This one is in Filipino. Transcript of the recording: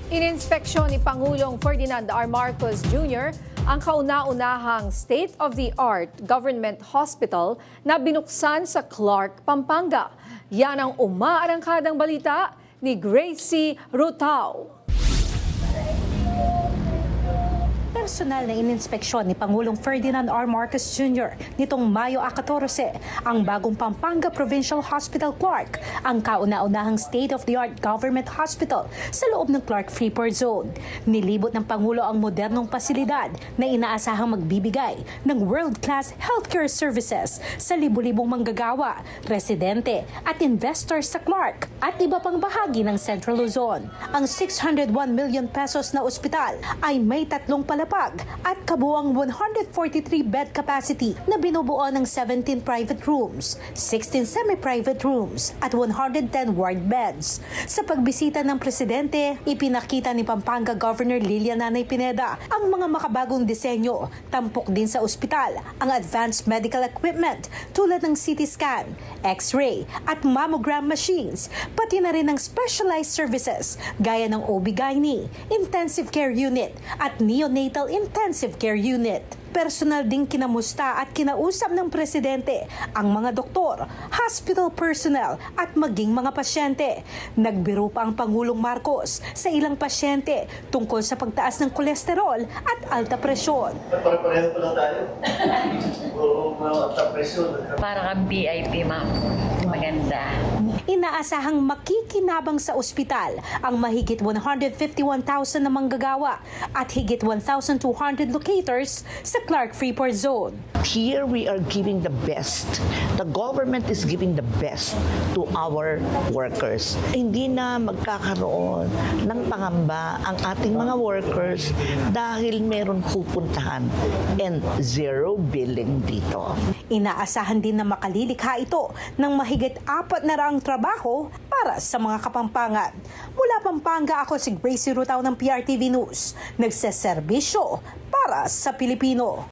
Ininspeksyon ni Pangulong Ferdinand R. Marcos Jr. ang kauna-unahang state-of-the-art government hospital na binuksan sa Clark, Pampanga. Yan ang umaarangkadang balita ni Gracie Rutao. Personal na ininspeksyon ni Pangulong Ferdinand R. Marcos Jr. nitong Mayo 14 ang bagong Pampanga Provincial Hospital Clark, ang kauna-unahang state-of-the-art government hospital sa loob ng Clark Freeport Zone. Nilibot ng Pangulo ang modernong pasilidad na inaasahang magbibigay ng world-class healthcare services sa libu-libong manggagawa, residente at investors sa Clark at iba pang bahagi ng Central Luzon. Ang 601 million pesos na ospital ay may tatlong palapag at kabuang 143-bed capacity na binubuo ng 17 private rooms, 16 semi-private rooms at 110 ward beds. Sa pagbisita ng presidente, ipinakita ni Pampanga Governor Lilia Nanay Pineda ang mga makabagong disenyo. Tampok din sa ospital ang advanced medical equipment tulad ng CT scan, X-ray at mammogram machines, pati na rin ang specialized services gaya ng OB-GYN, intensive care unit at neonatal intensive care unit. Personal ding kinamusta at kinausap ng presidente ang mga doktor, hospital personnel at maging mga pasyente. Nagbiro pa ang Pangulong Marcos sa ilang pasyente tungkol sa pagtaas ng kolesterol at alta presyon. Pare-pareho pa lang tayo. Alta presyon. Para kang VIP, ma'am. Maganda. Inaasahang makikinabang sa ospital ang mahigit 151,000 na manggagawa at higit 1,200 locators sa Clark Freeport Zone. Here we are giving the best. The government is giving the best to our workers. Hindi na magkakaroon ng pangamba ang ating mga workers dahil meron pupuntahan and zero billing dito. Inaasahan din na makalilikha ito ng mahigit 400 trabaho para sa mga Kapampangan. Mula Pampanga, ako si Gracie Rutao ng PRTV News. Nagseserbisyo para sa Pilipino.